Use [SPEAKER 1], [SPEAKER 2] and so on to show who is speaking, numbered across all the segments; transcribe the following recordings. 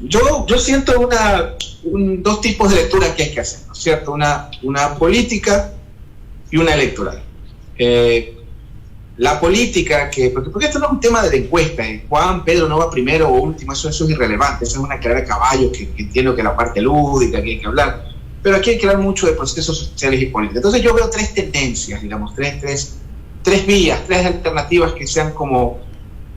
[SPEAKER 1] Yo siento dos tipos de lecturas que hay que hacer, ¿no es cierto? Una política y una electoral. La política, porque esto no es un tema de la encuesta, Juan, Pedro no va primero o último, eso es irrelevante, eso es una carrera de caballos que entiendo que la parte lúdica que hay que hablar, pero aquí hay que hablar mucho de procesos sociales y políticos. Entonces yo veo tres tendencias, digamos, tres vías, tres alternativas que se han como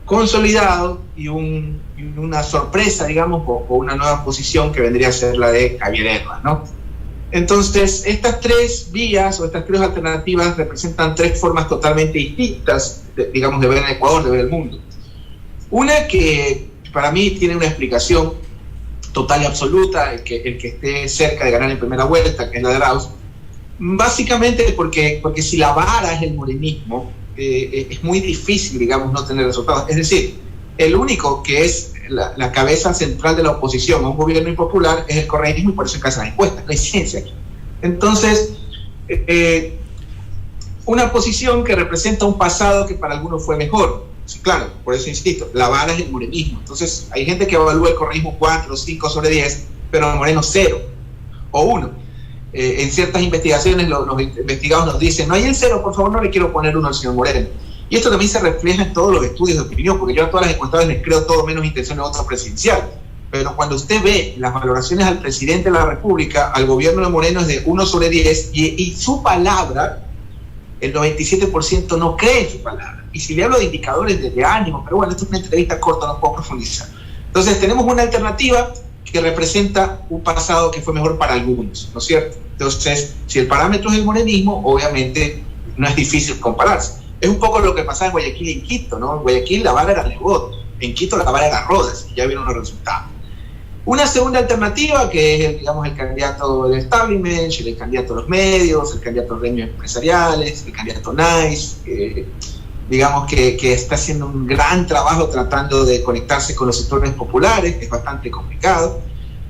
[SPEAKER 1] consolidado y una sorpresa, digamos, o una nueva posición que vendría a ser la de Javier Herbas, ¿no? Entonces, estas tres vías o estas tres alternativas representan tres formas totalmente distintas, digamos, de ver el Ecuador, de ver el mundo. Una que para mí tiene una explicación total y absoluta, el que esté cerca de ganar en primera vuelta, que es la de Arauz, básicamente porque si la vara es el morenismo, es muy difícil, digamos, no tener resultados. Es decir, el único que es la cabeza central de la oposición a un gobierno impopular es el correísmo, y por eso encasan las encuestas, no hay ciencia aquí. Entonces, una posición que representa un pasado que para algunos fue mejor. Sí, claro, por eso insisto, la vara es el morenismo. Entonces, hay gente que evalúa el correísmo 4 o 5 sobre 10, pero el Moreno 0 o 1. En ciertas investigaciones los investigados nos dicen, no hay el 0, por favor, no le quiero poner 1 al señor Moreno. Y esto también se refleja en todos los estudios de opinión, porque yo a todas las encuestadoras les creo todo menos intención de voto presidencial. Pero cuando usted ve las valoraciones al presidente de la República, al gobierno de Moreno es de 1 sobre 10, y su palabra, el 97% no cree en su palabra. Y si le hablo de indicadores de ánimo, pero bueno, esto es una entrevista corta, no puedo profundizar. Entonces tenemos una alternativa que representa un pasado que fue mejor para algunos, ¿no es cierto? Entonces, si el parámetro es el morenismo, obviamente no es difícil compararse. Es un poco lo que pasaba en Guayaquil y en Quito, ¿no? En Guayaquil la vara era Lebot, en Quito la vara era Rodas, y ya vieron los resultados. Una segunda alternativa, que es, digamos, el candidato del establishment, el candidato de los medios, el candidato de los gremios empresariales, el candidato NICE, digamos que está haciendo un gran trabajo tratando de conectarse con los sectores populares, que es bastante complicado,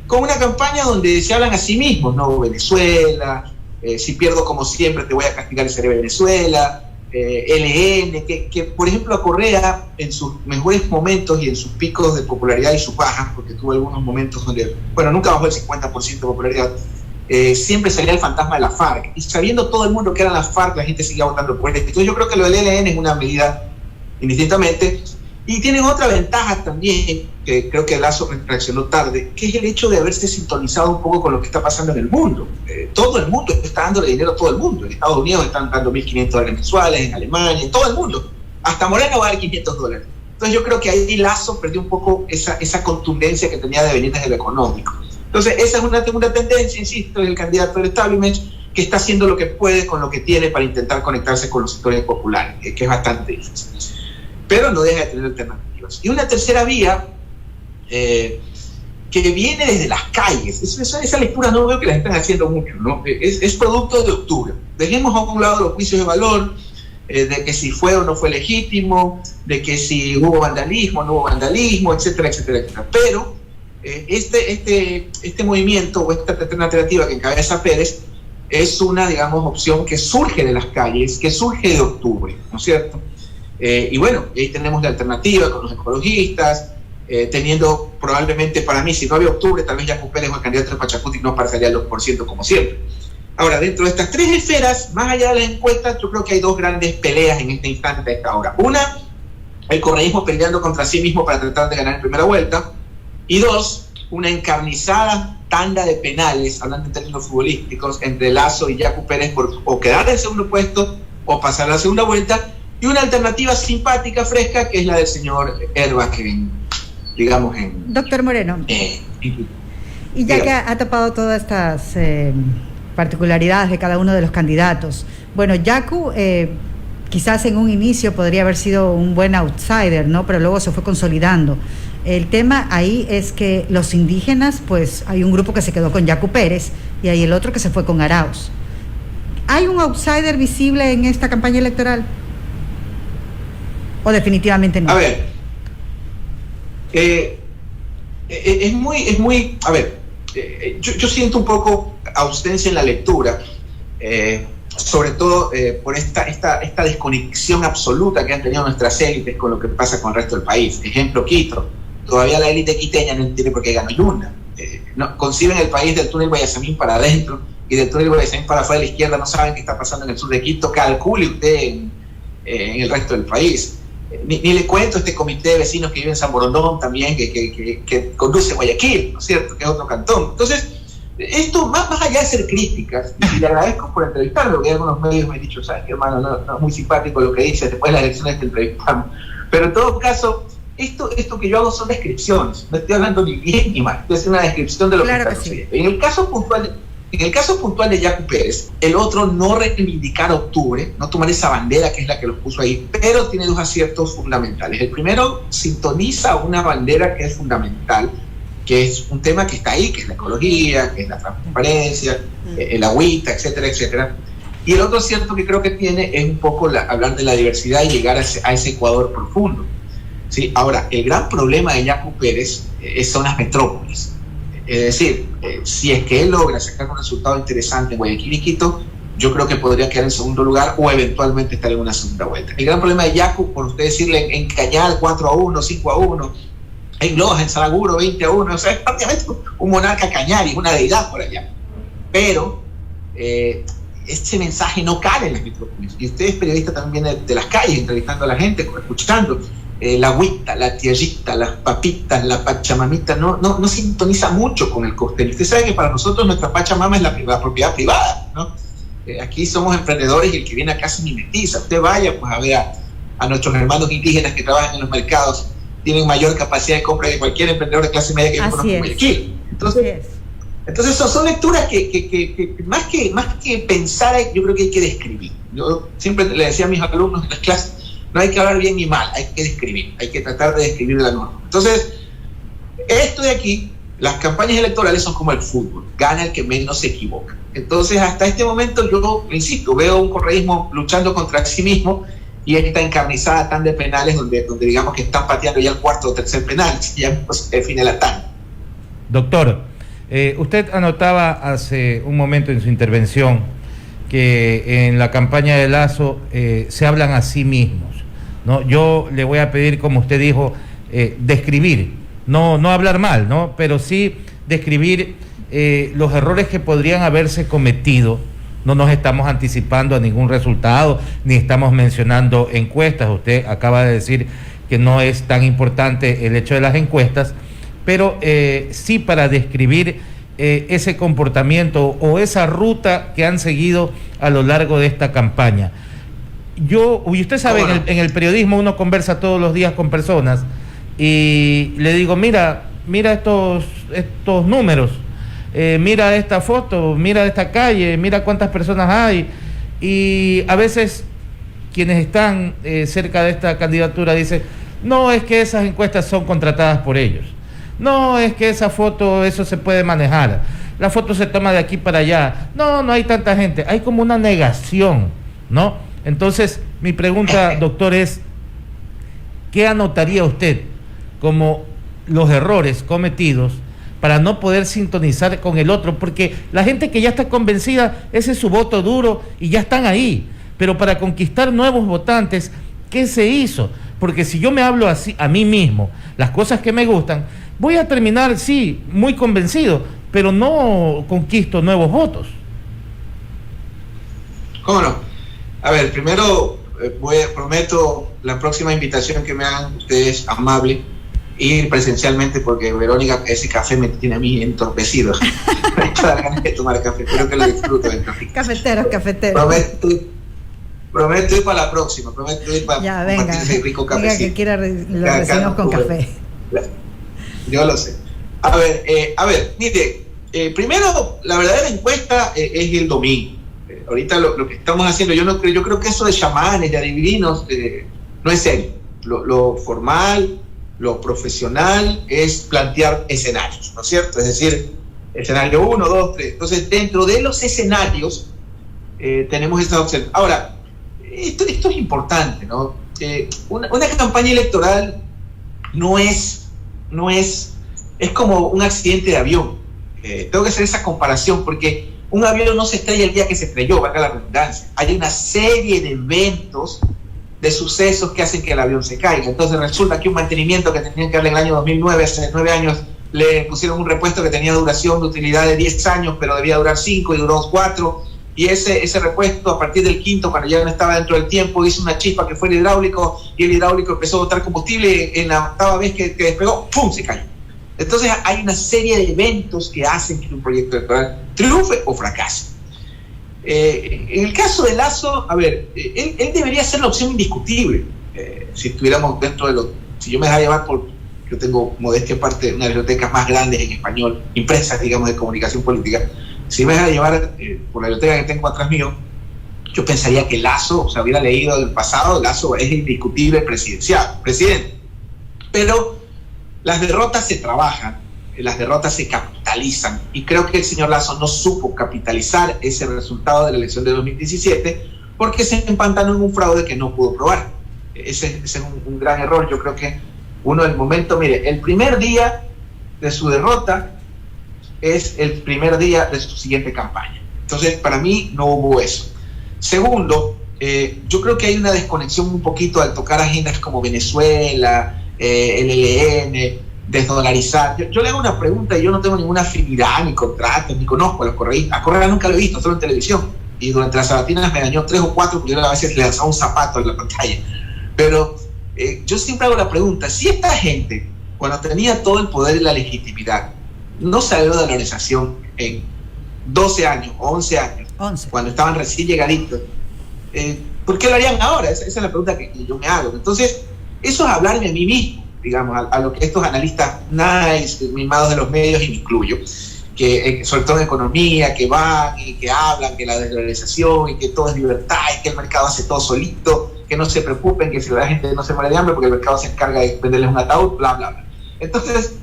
[SPEAKER 1] con una campaña donde se hablan a sí mismos, ¿no? Venezuela, si pierdo como siempre te voy a castigar y seré Venezuela, LN, que por ejemplo a Correa en sus mejores momentos y en sus picos de popularidad y sus bajas, porque tuvo algunos momentos donde, bueno, nunca bajó el 50% de popularidad, siempre salía el fantasma de la FARC, y sabiendo todo el mundo que eran las FARC, la gente seguía votando por él. Entonces yo creo que lo del ELN es una medida indistintamente, y tienen otra ventaja también, que creo que Lazo reaccionó tarde, que es el hecho de haberse sintonizado un poco con lo que está pasando en el mundo. Todo el mundo está dándole dinero a todo el mundo. En Estados Unidos están dando $1.500 mensuales, en Alemania, en todo el mundo. Hasta Moreno va a dar $500. Entonces yo creo que ahí Lazo perdió un poco esa contundencia que tenía de venir desde lo económico. Entonces esa es una segunda tendencia, insisto, es el candidato del establishment, que está haciendo lo que puede con lo que tiene para intentar conectarse con los sectores populares, que es bastante difícil. Pero no deja de tener alternativas. Y una tercera vía que viene desde las calles. Esa lectura no veo que la estén haciendo mucho, ¿no? Es producto de octubre. Dejemos a un lado los juicios de valor, de que si fue o no fue legítimo, de que si hubo vandalismo o no hubo vandalismo, etcétera, etcétera, etcétera. Pero este movimiento o esta alternativa que encabeza Pérez es una, digamos, opción que surge de las calles, que surge de octubre, ¿no es cierto? Y bueno, ahí tenemos la alternativa con los ecologistas, teniendo probablemente, para mí, si no había octubre, tal vez Yacu Pérez o el candidato de Pachacuti no pasaría el 2% como siempre. Ahora, dentro de estas tres esferas, más allá de las encuestas, yo creo que hay dos grandes peleas en este instante, a esta hora. Una, el correísmo peleando contra sí mismo para tratar de ganar en primera vuelta, y dos, una encarnizada tanda de penales, hablando en términos futbolísticos, entre Lazo y Yacu Pérez por o quedar en segundo puesto o pasar a la segunda vuelta, y una alternativa simpática, fresca, que es la del señor Herbas, que digamos en...
[SPEAKER 2] Doctor Moreno, y ya que ha tapado todas estas particularidades de cada uno de los candidatos, bueno, Yacu quizás en un inicio podría haber sido un buen outsider, ¿no? Pero luego se fue consolidando. El tema ahí es que los indígenas, pues hay un grupo que se quedó con Yacu Pérez y hay el otro que se fue con Arauz. ¿Hay un outsider visible en esta campaña electoral? ¿O definitivamente no?
[SPEAKER 1] A ver, es muy, a ver, yo siento un poco ausencia en la lectura, sobre todo por esta desconexión absoluta que han tenido nuestras élites con lo que pasa con el resto del país. Ejemplo, Quito. todavía la élite quiteña no entiende por qué ganó Yunda. No, conciben el país del túnel Guayasamín para adentro y del túnel Guayasamín para afuera de la izquierda, no saben qué está pasando en el sur de Quito, calcule usted en el resto del país. Ni le cuento este comité de vecinos que vive en San Borondón también, que conduce Guayaquil, ¿no es cierto?, que es otro cantón. Entonces, esto, más allá de ser críticas, y le agradezco por entrevistarme, porque algunos medios me han dicho, ¿sabes qué, hermano? No es muy simpático lo que dice, después de las elecciones te entrevistamos. Pero en todo caso, esto que yo hago son descripciones, no estoy hablando ni bien ni mal, estoy haciendo una descripción de lo
[SPEAKER 2] claro
[SPEAKER 1] que está sucediendo. En el caso puntual de Yacu Pérez, el otro no reivindicar octubre, no tomar esa bandera que es la que los puso ahí, pero tiene dos aciertos fundamentales. El primero, sintoniza una bandera que es fundamental, que es un tema que está ahí, que es la ecología, que es la transparencia, el agüita, etcétera, etcétera. Y el otro acierto que creo que tiene es un poco hablar de la diversidad y llegar a ese Ecuador profundo. ¿Sí? Ahora, el gran problema de Yacu Pérez son las metrópolis. Es decir, si es que él logra sacar un resultado interesante en Guayaquil y Quito, yo creo que podría quedar en segundo lugar o eventualmente estar en una segunda vuelta. El gran problema de Yacu, por usted decirle en Cañal 4-1, 5-1, en Loja, en Saraguro 20-1, o sea, es prácticamente un monarca cañari, una deidad por allá. Pero este mensaje no cale en las metrópolis. Y usted es periodista también de las calles, entrevistando a la gente, escuchando. La agüita, la tierrita, las papitas, la pachamamita, no sintoniza mucho con el costeño. Usted sabe que para nosotros nuestra pachamama es la propiedad privada, ¿no? Aquí somos emprendedores y el que viene acá se mimetiza. Usted vaya pues a ver a nuestros hermanos indígenas que trabajan en los mercados, tienen mayor capacidad de compra que cualquier emprendedor de clase media que yo conozco en Guayaquil. Entonces son lecturas que más que pensar, yo creo que hay que describir. Yo siempre le decía a mis alumnos en las clases, no hay que hablar bien ni mal, hay que describir, hay que tratar de describir la norma. Entonces, esto de aquí, las campañas electorales son como el fútbol, gana el que menos se equivoca. Entonces, hasta este momento yo, insisto, veo un correísmo luchando contra sí mismo y esta encarnizada tan de penales donde digamos que están pateando ya el cuarto o tercer penal, ya pues, define la tanda.
[SPEAKER 3] Doctor, usted anotaba hace un momento en su intervención que en la campaña de Lasso se hablan a sí mismos, ¿no? Yo le voy a pedir, como usted dijo, describir, no hablar mal, ¿no? Pero sí describir los errores que podrían haberse cometido. No nos estamos anticipando a ningún resultado, ni estamos mencionando encuestas. Usted acaba de decir que no es tan importante el hecho de las encuestas, pero sí para describir ese comportamiento o esa ruta que han seguido a lo largo de esta campaña. Y usted sabe, en el periodismo uno conversa todos los días con personas y le digo, mira estos números, mira esta foto, mira esta calle, mira cuántas personas hay, y a veces quienes están cerca de esta candidatura dicen, no, es que esas encuestas son contratadas por ellos, no, es que esa foto, eso se puede manejar, la foto se toma de aquí para allá, no hay tanta gente, hay como una negación, ¿no? Entonces, mi pregunta, doctor, es, ¿qué anotaría usted como los errores cometidos para no poder sintonizar con el otro? Porque la gente que ya está convencida, ese es su voto duro y ya están ahí. Pero para conquistar nuevos votantes, ¿qué se hizo? Porque si yo me hablo así a mí mismo, las cosas que me gustan, voy a terminar, sí, muy convencido, pero no conquisto nuevos votos.
[SPEAKER 1] ¿Cómo no? A ver, primero prometo la próxima invitación que me hagan ustedes, amable, ir presencialmente, porque Verónica, ese café me tiene a mí entorpecido. Me hay que dar ganas de tomar café, espero que lo disfruto del café.
[SPEAKER 2] Cafeteros.
[SPEAKER 1] Prometo ir para la próxima, prometo ir para compartir ese rico cafecito.
[SPEAKER 2] Venga, que quiera lo recibimos con café.
[SPEAKER 1] Yo lo sé. A ver, mire, primero, la verdadera encuesta es el domingo. Ahorita lo que estamos haciendo, yo creo que eso de chamanes, de adivinos, no es serio. Lo formal, lo profesional es plantear escenarios, ¿no es cierto? Es decir, escenario 1, 2, 3. Entonces, dentro de los escenarios tenemos esta opción. Ahora, esto es importante, ¿no? Una campaña electoral es como un accidente de avión. Tengo que hacer esa comparación porque un avión no se estrella el día que se estrelló, valga la redundancia. Hay una serie de eventos de sucesos que hacen que el avión se caiga. Entonces resulta que un mantenimiento que tenían que darle en el año 2009, hace 9 años, le pusieron un repuesto que tenía duración de utilidad de 10 años, pero debía durar 5 y duró 4. Y ese repuesto, a partir del quinto, cuando ya no estaba dentro del tiempo, hizo una chispa que fue el hidráulico, y el hidráulico empezó a botar combustible, y en la octava vez que despegó, ¡pum!, se cayó. Entonces hay una serie de eventos que hacen que un proyecto electoral triunfe o fracase. En el caso de Lasso, a ver, él debería ser la opción indiscutible. Si estuviéramos dentro de los... Si yo me dejara llevar por... Yo tengo, modestia aparte, una de las bibliotecas más grandes en español, impresas, digamos, de comunicación política. Si me dejara llevar por la biblioteca que tengo atrás mío, yo pensaría que Lasso, o sea, hubiera leído del pasado, Lasso es indiscutible presidente. Pero las derrotas se trabajan, las derrotas se capitalizan, y creo que el señor Lasso no supo capitalizar ese resultado de la elección de 2017 porque se empantanó en un fraude que no pudo probar. Ese es un gran error. Yo creo que uno del momento, mire, el primer día de su derrota es el primer día de su siguiente campaña. Entonces, para mí no hubo eso. Segundo, yo creo que hay una desconexión un poquito al tocar agendas como Venezuela, el ELN, desdolarizar. Yo le hago una pregunta y yo no tengo ninguna afinidad, ni contratos, ni conozco a los correístas. A Correa nunca lo he visto, solo en televisión. Y durante las sabatinas me dañó 3 o 4 porque yo a veces le lanzaba un zapato en la pantalla. Pero yo siempre hago la pregunta, si esta gente, cuando tenía todo el poder y la legitimidad, no salió de la organización en 12 años o 11 años, 11. Cuando estaban recién llegaditos, ¿por qué lo harían ahora? Esa es la pregunta que yo me hago. Entonces, eso es hablarme a mí mismo, digamos, a lo que estos analistas nice, mimados de los medios, y me incluyo, que sobre todo en economía, que van y que hablan que la desvalorización y que todo es libertad y que el mercado hace todo solito, que no se preocupen, que si la gente no se muere de hambre porque el mercado se encarga de venderles un ataúd, bla, bla, bla. Entonces,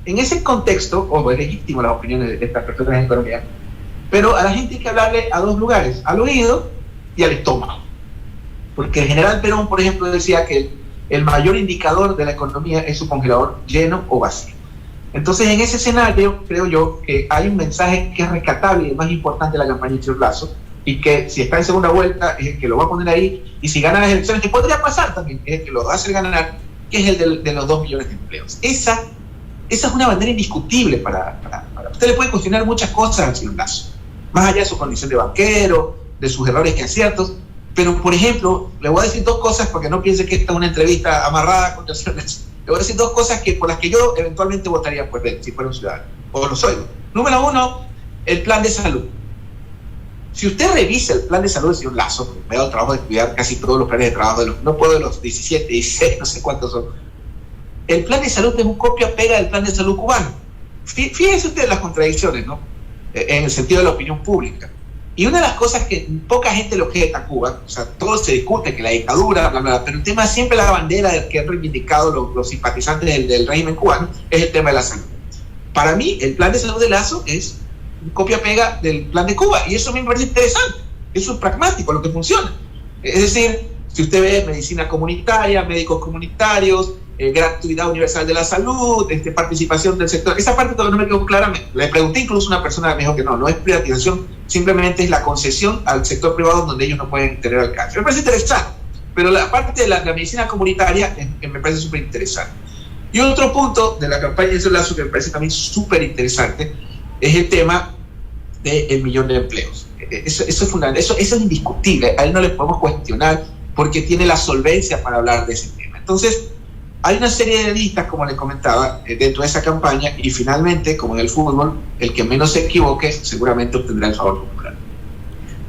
[SPEAKER 1] en ese contexto, es legítimo las opiniones de estas personas en economía, pero a la gente hay que hablarle a 2 lugares, al oído y al estómago. Porque el general Perón, por ejemplo, decía que el mayor indicador de la economía es su congelador lleno o vacío. Entonces, en ese escenario, creo yo que hay un mensaje que es rescatable y el más importante de la campaña de Señor Lasso, y que si está en segunda vuelta es el que lo va a poner ahí, y si gana las elecciones, que podría pasar también, es el que lo va a hacer ganar, que es el de los 2 millones de empleos. Esa es una bandera indiscutible para usted le puede cuestionar muchas cosas al señor Lasso, más allá de su condición de banquero, de sus errores y aciertos, pero por ejemplo, le voy a decir 2 cosas porque no piense que esta es una entrevista amarrada contra el señor Lasso. Le voy a decir 2 cosas por las que yo eventualmente votaría por él, si fuera un ciudadano, o lo soy. Número 1, el plan de salud. Si usted revisa el plan de salud del señor Lasso, me ha dado el trabajo de estudiar casi todos los planes de trabajo, no puedo de los 17, 16, no sé cuántos son. El plan de salud es un copia-pega del plan de salud cubano. Fíjense ustedes las contradicciones, ¿no? En el sentido de la opinión pública. Y una de las cosas que poca gente le objeta a Cuba, o sea, todo se discute, que la dictadura, bla, bla, pero el tema siempre, la bandera que han reivindicado los simpatizantes del régimen cubano, es el tema de la salud. Para mí, el plan de salud de Lasso es un copia-pega del plan de Cuba, y eso me parece interesante, eso es pragmático, lo que funciona. Es decir, si usted ve medicina comunitaria, médicos comunitarios, gratuidad universal de la salud, participación del sector, esa parte todavía no me quedó clara. Le pregunté incluso a una persona que me dijo que no es privatización, simplemente es la concesión al sector privado donde ellos no pueden tener alcance. Me parece interesante, pero la parte de la medicina comunitaria me parece súper interesante. Y otro punto de la campaña de Lasso que me parece también súper interesante es el tema del millón de empleos. Eso es fundamental, eso es indiscutible, a él no le podemos cuestionar porque tiene la solvencia para hablar de ese tema. Entonces, hay una serie de listas, como les comentaba, dentro de esa campaña, y finalmente, como en el fútbol, el que menos se equivoque seguramente obtendrá el favor popular.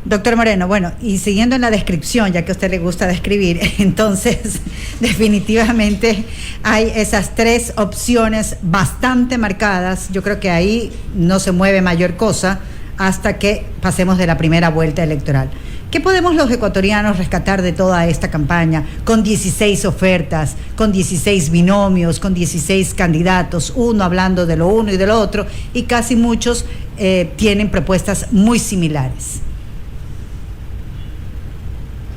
[SPEAKER 2] Doctor Moreno, bueno, y siguiendo en la descripción, ya que a usted le gusta describir, entonces definitivamente hay esas 3 opciones bastante marcadas. Yo creo que ahí no se mueve mayor cosa hasta que pasemos de la primera vuelta electoral. ¿Qué podemos los ecuatorianos rescatar de toda esta campaña? Con 16 ofertas, con 16 binomios, con 16 candidatos, uno hablando de lo uno y de lo otro, y casi muchos tienen propuestas muy similares.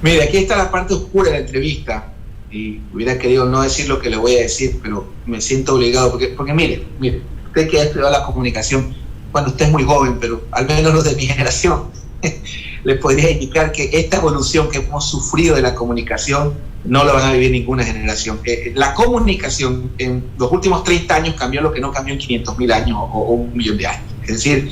[SPEAKER 1] Mire, aquí está la parte oscura de la entrevista, y hubiera querido no decir lo que le voy a decir, pero me siento obligado, porque mire, usted que ha estudiado la comunicación, bueno, usted es muy joven, pero al menos los de mi generación, les podría indicar que esta evolución que hemos sufrido de la comunicación no lo van a vivir ninguna generación. La comunicación en los últimos 30 años cambió lo que no cambió en 500.000 años o 1.000.000 de años. Es decir,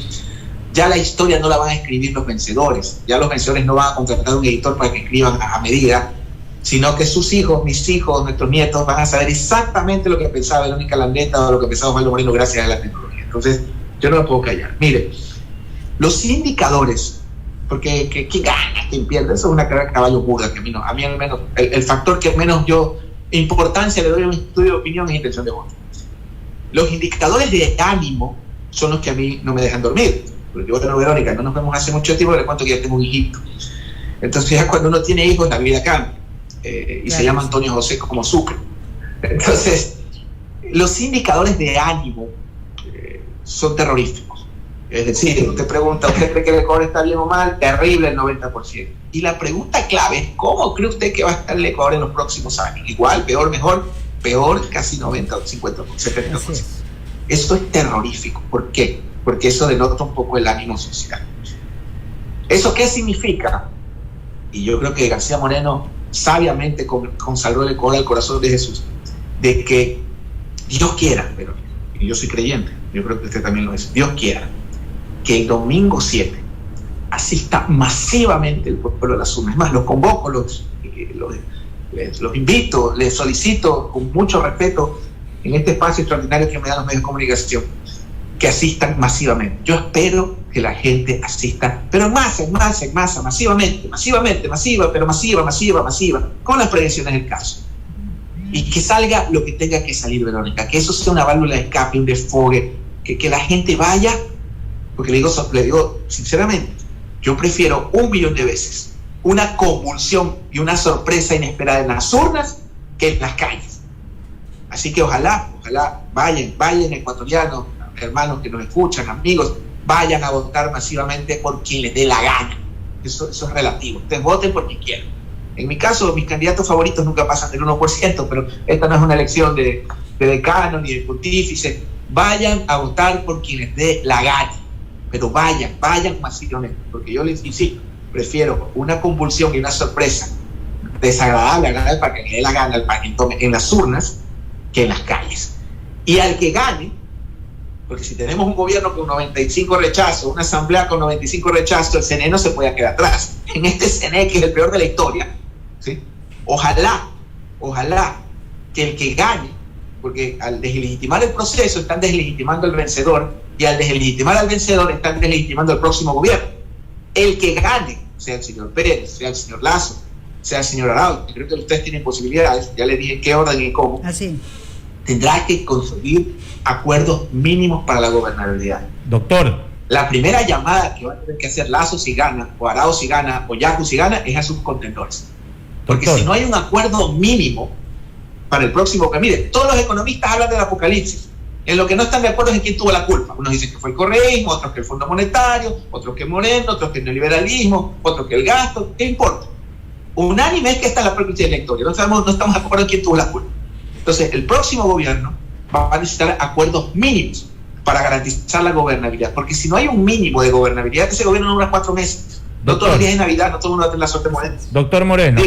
[SPEAKER 1] ya la historia no la van a escribir los vencedores, ya los vencedores no van a contratar un editor para que escriban a medida, sino que sus hijos, mis hijos, nuestros nietos van a saber exactamente lo que pensaba Verónica Landeta o lo que pensaba Osvaldo Moreno gracias a la tecnología. Entonces, yo no lo puedo callar. Mire, los indicadores, porque ¿quién gana? ¿Quién pierde? Eso es una carrera de caballo burda, que a mí al menos, el factor que menos yo importancia le doy a un estudio de opinión es intención de voto. Los indicadores de ánimo son los que a mí no me dejan dormir. Porque yo, bueno, Verónica, no nos vemos hace mucho tiempo, le cuento que ya tengo un hijito. Entonces ya cuando uno tiene hijos, la vida cambia. Y se llama Antonio José como Sucre. Entonces, los indicadores de ánimo son terroríficos. Es decir, usted pregunta, ¿usted cree que el Ecuador está bien o mal? Terrible el 90%. Y la pregunta clave es, ¿cómo cree usted que va a estar el Ecuador en los próximos años? Igual, peor, mejor, peor, casi 90, 50, 70%. Eso es terrorífico. ¿Por qué? Porque eso denota un poco el ánimo social. ¿Eso qué significa? Y yo creo que García Moreno sabiamente consagró el Ecuador al corazón de Jesús, de que Dios quiera, pero y yo soy creyente, yo creo que usted también lo es, Dios quiera que el domingo 7 asista masivamente el pueblo de las urnas. Es más, los convoco, los invito, les solicito con mucho respeto en este espacio extraordinario que me dan los medios de comunicación, que asistan masivamente. Yo espero que la gente asista, pero en masa, masivamente, con las prevenciones del caso. Y que salga lo que tenga que salir, Verónica, que eso sea una válvula de escape, un desfogue, que la gente vaya, porque le digo sinceramente, yo prefiero 1.000.000 de veces una convulsión y una sorpresa inesperada en las urnas que en las calles. Así que ojalá vayan ecuatorianos, hermanos que nos escuchan, amigos, vayan a votar masivamente por quien les dé la gana. Eso es relativo. Ustedes voten por quien quieran. En mi caso, mis candidatos favoritos nunca pasan del 1%, pero esta no es una elección de decano ni de pontífice. Vayan a votar por quien les dé la gana. Pero vayan masivamente, porque yo les insisto, prefiero una convulsión y una sorpresa desagradable, agradable para que le dé la gana para que tome en las urnas que en las calles. Y al que gane, porque si tenemos un gobierno con 95 rechazos, una asamblea con 95 rechazos, el CNE no se puede quedar atrás. En este CNE, que es el peor de la historia, ¿sí? Ojalá que el que gane, porque al deslegitimar el proceso están deslegitimando al vencedor, y al deslegitimar al vencedor están deslegitimando al próximo gobierno. El que gane, sea el señor Pérez, sea el señor Lazo, sea el señor Arauz, creo que ustedes tienen posibilidades, ya les dije en qué orden y cómo.
[SPEAKER 2] Así.
[SPEAKER 1] Tendrá que conseguir acuerdos mínimos para la gobernabilidad.
[SPEAKER 3] Doctor.
[SPEAKER 1] La primera llamada que va a tener que hacer Lazo si gana, o Arauz si gana, o Yaku si gana, es a sus contendores. Porque si no hay un acuerdo mínimo para el próximo, que mire, todos los economistas hablan del apocalipsis. En lo que no están de acuerdo es en quién tuvo la culpa. Unos dicen que fue el correísmo, otros que el Fondo Monetario, otros que Moreno, otros que el neoliberalismo, otros que el gasto. ¿Qué importa? Unánime es que esta es la propia electoral. No estamos de acuerdo en quién tuvo la culpa. Entonces, el próximo gobierno va a necesitar acuerdos mínimos para garantizar la gobernabilidad. Porque si no hay un mínimo de gobernabilidad, ese gobierno dura 4 meses. No todos los días de Navidad, no todo el mundo va a tener la suerte Moreno.
[SPEAKER 3] Doctor Moreno,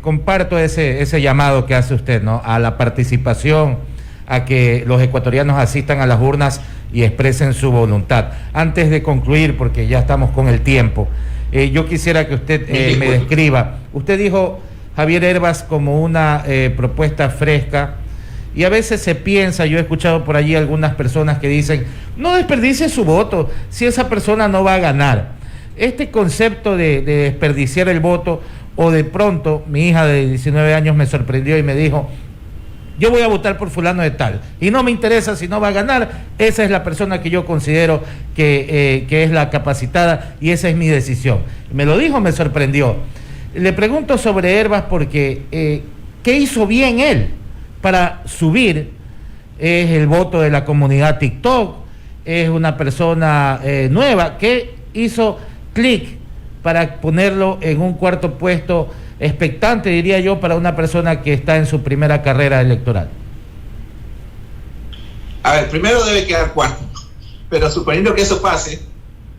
[SPEAKER 3] comparto ese llamado que hace usted, ¿no? A la participación, a que los ecuatorianos asistan a las urnas y expresen su voluntad. Antes de concluir, porque ya estamos con el tiempo, yo quisiera que usted me describa. Usted dijo Javier Hervas como una propuesta fresca, y a veces se piensa, yo he escuchado por allí algunas personas que dicen, no desperdicie su voto si esa persona no va a ganar. Este concepto de desperdiciar el voto, o de pronto mi hija de 19 años me sorprendió y me dijo, yo voy a votar por fulano de tal, y no me interesa si no va a ganar, esa es la persona que yo considero que es la capacitada, y esa es mi decisión. Me lo dijo, me sorprendió. Le pregunto sobre Hervas porque ¿qué hizo bien él para subir? Es el voto de la comunidad TikTok, es una persona nueva que hizo clic para ponerlo en un cuarto puesto expectante, diría yo, para una persona que está en su primera carrera electoral.
[SPEAKER 1] A ver, primero debe quedar cuarto, pero suponiendo que eso pase,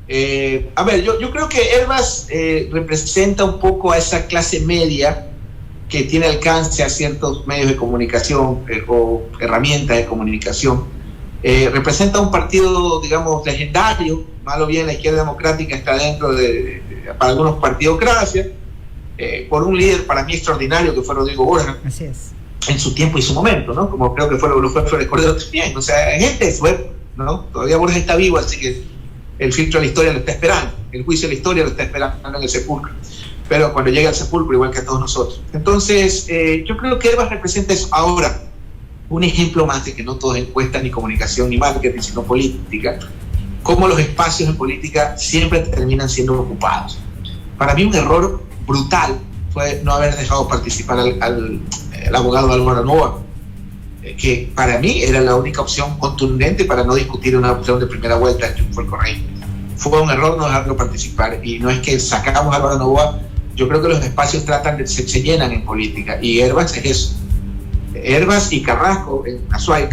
[SPEAKER 1] yo creo que Hervas representa un poco a esa clase media que tiene alcance a ciertos medios de comunicación o herramientas de comunicación. Representa un partido, digamos, legendario. Mal o bien la izquierda democrática está dentro para algunos, partidocracia, por un líder para mí extraordinario que fue Rodrigo Borja.
[SPEAKER 2] Así es.
[SPEAKER 1] En su tiempo y su momento, ¿no? Como creo que lo fue Flores Cordero también. O sea, gente de su época, ¿no? Todavía Borja está vivo, así que el filtro de la historia lo está esperando, el juicio de la historia lo está esperando en el sepulcro. Pero cuando llega al sepulcro, igual que a todos nosotros. Entonces, yo creo que Herbas representa eso. Ahora, un ejemplo más de que no todo es encuesta, ni comunicación, ni marketing, sino política. Cómo los espacios en política siempre terminan siendo ocupados. Para mí un error brutal fue no haber dejado participar al abogado Álvaro Novoa, que para mí era la única opción contundente para no discutir una opción de primera vuelta del triunfo del correísmo. Fue un error no dejarlo participar, y no es que sacamos a Álvaro Novoa. Yo creo que los espacios se llenan en política, y Herbas es eso. Herbas y Carrasco en Azuay,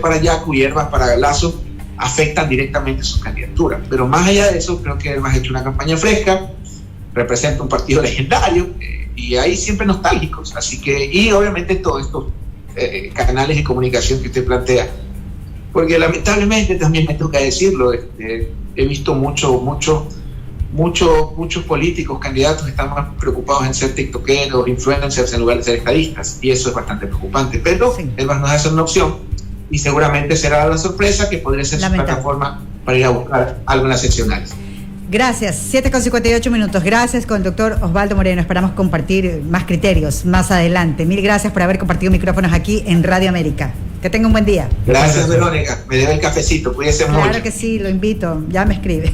[SPEAKER 1] para Yacu y Herbas para Lazo afectan directamente sus candidaturas. Pero más allá de eso, creo que Herbas ha hecho una campaña fresca, representa un partido legendario, y hay siempre nostálgicos. Así que, y obviamente todos estos canales de comunicación que usted plantea, porque lamentablemente también me toca decirlo, he visto muchos políticos, candidatos que están más preocupados en ser tiktokeros, influencers, en lugar de ser estadistas, y eso es bastante preocupante. Pero sí, Herbas nos hace una opción, y seguramente será la sorpresa que podría ser su plataforma para ir a buscar algo en las seccionales.
[SPEAKER 2] Gracias, 7:58. Gracias con el doctor Osvaldo Moreno. Esperamos compartir más criterios más adelante. Mil gracias por haber compartido micrófonos aquí en Radio América. Que tenga un buen día.
[SPEAKER 1] Gracias, Verónica. Me debe el cafecito. Cuídese mucho.
[SPEAKER 2] Claro que sí, lo invito. Ya me escribe.